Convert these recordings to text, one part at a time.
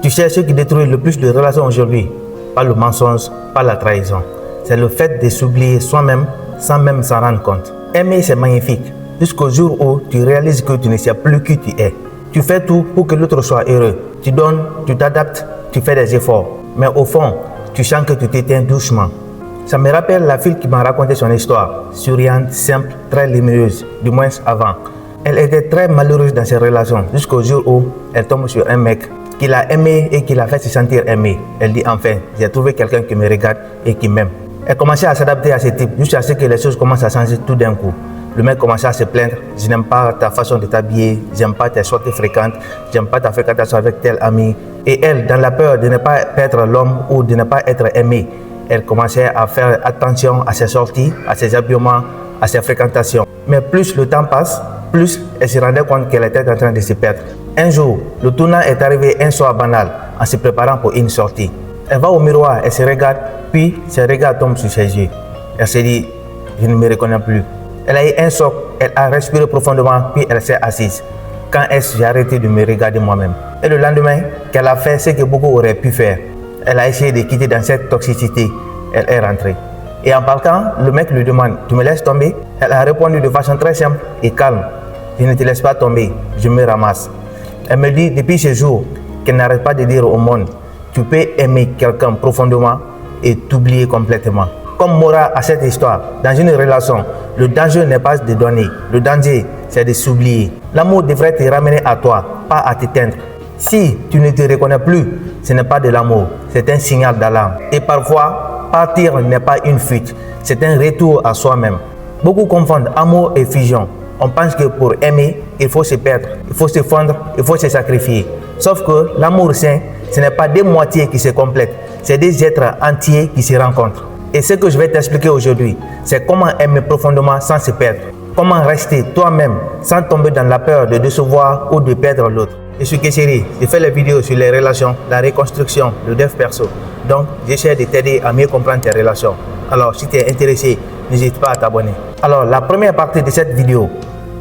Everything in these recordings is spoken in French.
Tu sais ce qui détruit le plus de relations aujourd'hui? Pas le mensonge, pas la trahison. C'est le fait de s'oublier soi-même sans même s'en rendre compte. Aimer, c'est magnifique, jusqu'au jour où tu réalises que tu ne sais plus qui tu es. Tu fais tout pour que l'autre soit heureux. Tu donnes, tu t'adaptes, tu fais des efforts. Mais au fond, tu sens que tu t'éteins doucement. Ça me rappelle la fille qui m'a raconté son histoire, souriante, simple, très lumineuse, du moins avant. Elle était très malheureuse dans ses relations, jusqu'au jour où elle tombe sur un mec qui l'a aimée et qui l'a fait se sentir aimée. Elle dit enfin, j'ai trouvé quelqu'un qui me regarde et qui m'aime. Elle commençait à s'adapter à ce type, jusqu'à ce que les choses commencent à changer tout d'un coup. Le mec commençait à se plaindre, je n'aime pas ta façon de t'habiller, j'aime pas tes sorties fréquentes, j'aime pas ta fréquentation avec tel ami. Et elle, dans la peur de ne pas être l'homme ou de ne pas être aimée, elle commençait à faire attention à ses sorties, à ses habillements, à ses fréquentations. Mais plus le temps passe, plus elle se rendait compte qu'elle était en train de se perdre. Un jour, le tournant est arrivé un soir banal, en se préparant pour une sortie. Elle va au miroir, elle se regarde, puis ses regards tombent sur ses yeux. Elle se dit, je ne me reconnais plus. Elle a eu un choc, elle a respiré profondément, puis elle s'est assise. Quand est-ce que j'ai arrêté de me regarder moi-même? Et le lendemain, qu'elle a fait ce que beaucoup auraient pu faire. Elle a essayé de quitter dans cette toxicité. Elle est rentrée. Et en partant, le mec lui demande, tu me laisses tomber? Elle a répondu de façon très simple et calme, je ne te laisse pas tomber, je me ramasse. Elle me dit depuis ce jour qu'elle n'arrête pas de dire au monde, tu peux aimer quelqu'un profondément et t'oublier complètement. Comme morale à cette histoire, dans une relation, le danger n'est pas de donner, le danger c'est de s'oublier. L'amour devrait te ramener à toi, pas à t'éteindre. Si tu ne te reconnais plus, ce n'est pas de l'amour, c'est un signal d'alarme. Et parfois, partir n'est pas une fuite, c'est un retour à soi-même. Beaucoup confondent amour et fusion. On pense que pour aimer, il faut se perdre, il faut se fondre, il faut se sacrifier. Sauf que l'amour sain, ce n'est pas des moitiés qui se complètent, c'est des êtres entiers qui se rencontrent. Et ce que je vais t'expliquer aujourd'hui, c'est comment aimer profondément sans se perdre. Comment rester toi-même sans tomber dans la peur de décevoir ou de perdre l'autre. Je suis Kesheri, je fais les vidéos sur les relations, la reconstruction, le dev perso. Donc, j'essaie de t'aider à mieux comprendre tes relations. Alors, si tu es intéressé, n'hésite pas à t'abonner. Alors, la première partie de cette vidéo,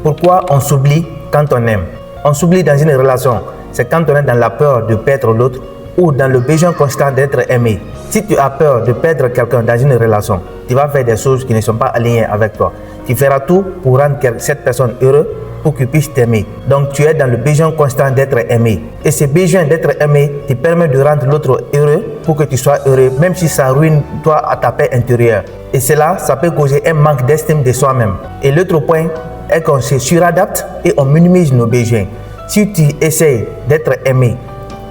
pourquoi on s'oublie quand on aime? On s'oublie dans une relation, c'est quand on est dans la peur de perdre l'autre ou dans le besoin constant d'être aimé. Si tu as peur de perdre quelqu'un dans une relation, tu vas faire des choses qui ne sont pas alignées avec toi. Tu feras tout pour rendre cette personne heureuse pour qu'il puisse t'aimer. Donc tu es dans le besoin constant d'être aimé. Et ce besoin d'être aimé te permet de rendre l'autre heureux pour que tu sois heureux, même si ça ruine toi à ta paix intérieure. Et cela, ça peut causer un manque d'estime de soi-même. Et l'autre point est qu'on se suradapte et on minimise nos besoins. Si tu essaies d'être aimé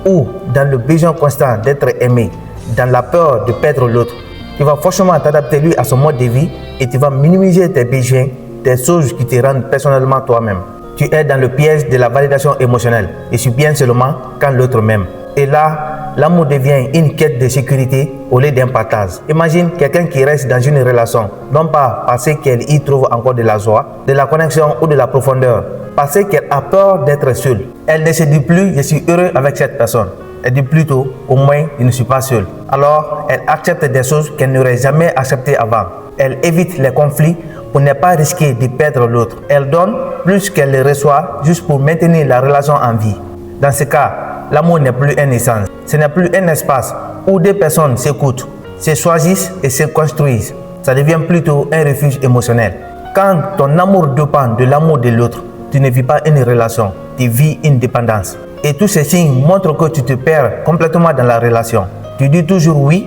ou dans le besoin constant d'être aimé, dans la peur de perdre l'autre, tu vas forcément t'adapter lui à son mode de vie et tu vas minimiser tes besoins, des choses qui te rendent personnellement toi-même. Tu es dans le piège de la validation émotionnelle et suis bien seulement quand l'autre m'aime. Et là, l'amour devient une quête de sécurité au lieu d'un partage. Imagine quelqu'un qui reste dans une relation, non pas parce qu'elle y trouve encore de la joie, de la connexion ou de la profondeur, parce qu'elle a peur d'être seule. Elle ne se dit plus « je suis heureux avec cette personne ». Elle dit plutôt « au moins je ne suis pas seule ». Alors, elle accepte des choses qu'elle n'aurait jamais acceptées avant. Elle évite les conflits pour ne pas risquer de perdre l'autre. Elle donne plus qu'elle le reçoit juste pour maintenir la relation en vie. Dans ce cas, l'amour n'est plus un essence. Ce n'est plus un espace où deux personnes s'écoutent, se choisissent et se construisent. Ça devient plutôt un refuge émotionnel. Quand ton amour dépend de l'amour de l'autre, tu ne vis pas une relation, tu vis une dépendance. Et tous ces signes montrent que tu te perds complètement dans la relation. Tu dis toujours oui,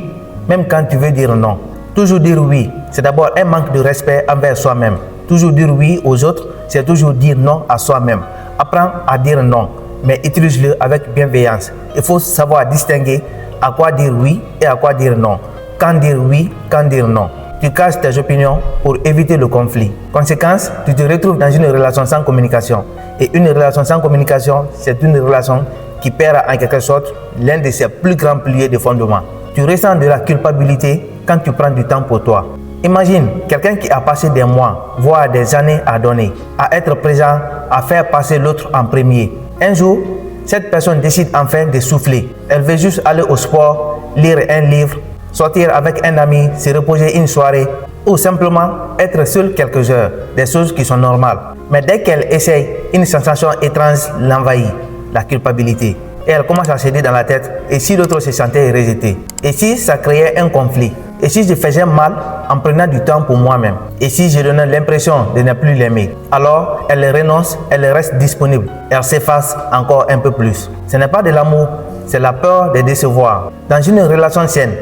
même quand tu veux dire non. Toujours dire oui, c'est d'abord un manque de respect envers soi-même. Toujours dire oui aux autres, c'est toujours dire non à soi-même. Apprends à dire non, mais utilise-le avec bienveillance. Il faut savoir distinguer à quoi dire oui et à quoi dire non. Quand dire oui, quand dire non. Tu caches tes opinions pour éviter le conflit. Conséquence, tu te retrouves dans une relation sans communication. Et une relation sans communication, c'est une relation qui perd en quelque sorte l'un de ses plus grands piliers de fondement. Tu ressens de la culpabilité quand tu prends du temps pour toi. Imagine quelqu'un qui a passé des mois, voire des années à donner, à être présent, à faire passer l'autre en premier. Un jour, cette personne décide enfin de souffler. Elle veut juste aller au sport, lire un livre, sortir avec un ami, se reposer une soirée ou simplement être seule quelques heures, des choses qui sont normales. Mais dès qu'elle essaye, une sensation étrange l'envahit, la culpabilité. et elle commence à se dire dans la tête, et si l'autre se sentait rejeté? Et si ça créait un conflit? Et si je faisais mal en prenant du temps pour moi-même? Et si je donnais l'impression de ne plus l'aimer? Alors elle renonce, elle reste disponible, elle s'efface encore un peu plus. Ce n'est pas de l'amour, c'est la peur de décevoir. Dans une relation saine,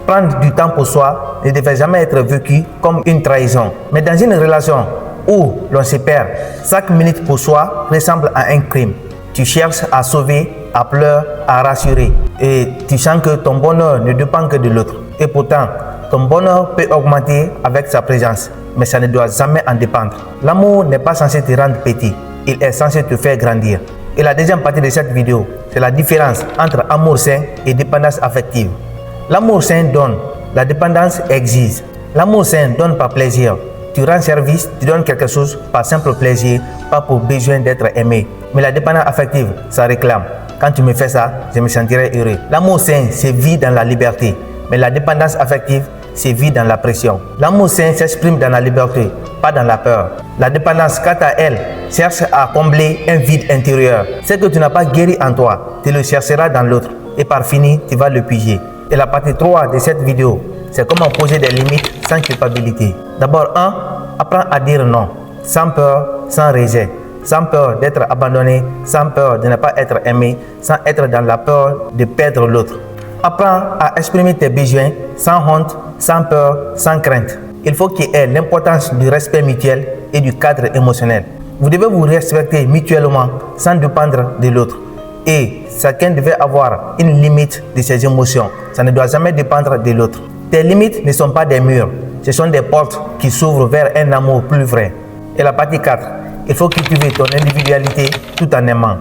prendre du temps pour soi ne devait jamais être vécu comme une trahison. Mais dans une relation où l'on se perd, chaque minute pour soi ressemble à un crime. Tu cherches à sauver, à pleurer, à rassurer. Et tu sens que ton bonheur ne dépend que de l'autre. Et pourtant, ton bonheur peut augmenter avec sa présence, mais ça ne doit jamais en dépendre. L'amour n'est pas censé te rendre petit, il est censé te faire grandir. Et la deuxième partie de cette vidéo, c'est la différence entre amour sain et dépendance affective. L'amour sain donne, la dépendance exige. L'amour sain donne par plaisir. Tu rends service, tu donnes quelque chose par simple plaisir, pas pour besoin d'être aimé. Mais la dépendance affective, ça réclame. Quand tu me fais ça, je me sentirai heureux. L'amour sain, c'est vie dans la liberté. Mais la dépendance affective, c'est vie dans la pression. L'amour sain s'exprime dans la liberté, pas dans la peur. La dépendance, quant à elle, cherche à combler un vide intérieur. Ce que tu n'as pas guéri en toi, tu le chercheras dans l'autre. Et par fini, tu vas le piger. Et la partie 3 de cette vidéo, c'est comment poser des limites sans culpabilité. D'abord, 1. Apprends à dire non, sans peur, sans rejet, sans peur d'être abandonné, sans peur de ne pas être aimé, sans être dans la peur de perdre l'autre. Apprends à exprimer tes besoins sans honte, sans peur, sans crainte. Il faut qu'il y ait l'importance du respect mutuel et du cadre émotionnel. Vous devez vous respecter mutuellement sans dépendre de l'autre. Et chacun devait avoir une limite de ses émotions. Ça ne doit jamais dépendre de l'autre. Tes limites ne sont pas des murs, ce sont des portes qui s'ouvrent vers un amour plus vrai. Et la partie 4, il faut cultiver ton individualité tout en aimant.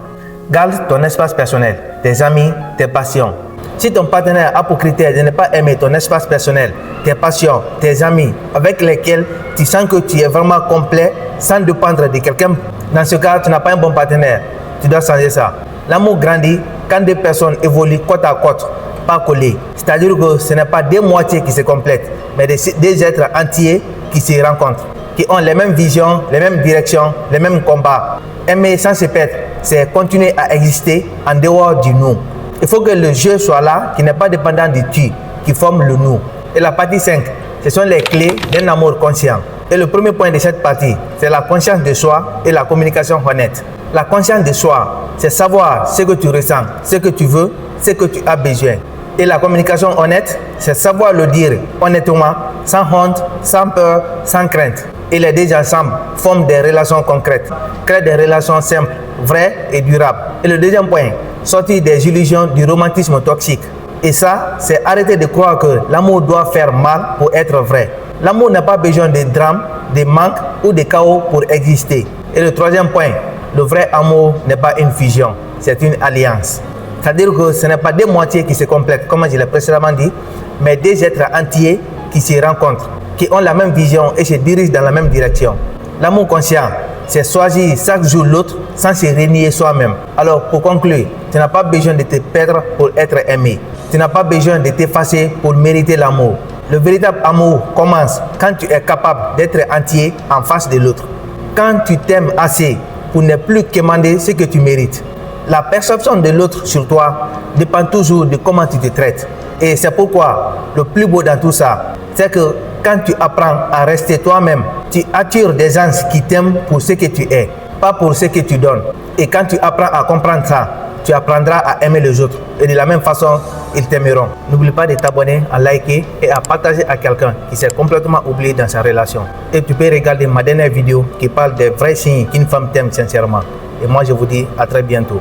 Garde ton espace personnel, tes amis, tes passions. Si ton partenaire a pour critère de ne pas aimer ton espace personnel, tes passions, tes amis avec lesquels tu sens que tu es vraiment complet sans dépendre de quelqu'un, dans ce cas, tu n'as pas un bon partenaire. Tu dois changer ça. L'amour grandit quand deux personnes évoluent côte à côte, pas collées. C'est-à-dire que ce n'est pas deux moitiés qui se complètent, mais des êtres entiers qui se rencontrent, qui ont les mêmes visions, les mêmes directions, les mêmes combats. Aimer sans se perdre, c'est continuer à exister en dehors du nous. Il faut que le jeu soit là, qui n'est pas dépendant du tu, qui forme le nous. Et la partie 5, ce sont les clés d'un amour conscient. Et le premier point de cette partie, c'est la conscience de soi et la communication honnête. La conscience de soi, c'est savoir ce que tu ressens, ce que tu veux, ce que tu as besoin. Et la communication honnête, c'est savoir le dire honnêtement, sans honte, sans peur, sans crainte. Et les deux ensemble forment des relations concrètes, créent des relations simples, vraies et durables. Et le deuxième point, sortir des illusions du romantisme toxique. Et ça, c'est arrêter de croire que l'amour doit faire mal pour être vrai. L'amour n'a pas besoin de drame, de manque ou de chaos pour exister. Et le troisième point, le vrai amour n'est pas une fusion, c'est une alliance. C'est-à-dire que ce n'est pas deux moitiés qui se complètent, comme je l'ai précédemment dit, mais deux êtres entiers qui se rencontrent, qui ont la même vision et se dirigent dans la même direction. L'amour conscient, c'est choisir chaque jour l'autre sans se renier soi-même. Alors, pour conclure, tu n'as pas besoin de te perdre pour être aimé. Tu n'as pas besoin de t'effacer pour mériter l'amour. Le véritable amour commence quand tu es capable d'être entier en face de l'autre. Quand tu t'aimes assez pour ne plus commander ce que tu mérites. La perception de l'autre sur toi dépend toujours de comment tu te traites. Et c'est pourquoi le plus beau dans tout ça, c'est que quand tu apprends à rester toi-même, tu attires des gens qui t'aiment pour ce que tu es, pas pour ce que tu donnes. Et quand tu apprends à comprendre ça, tu apprendras à aimer les autres. Et de la même façon, ils t'aimeront. N'oublie pas de t'abonner, à liker et à partager à quelqu'un qui s'est complètement oublié dans sa relation. Et tu peux regarder ma dernière vidéo qui parle des vrais signes qu'une femme t'aime sincèrement. Et moi, je vous dis à très bientôt.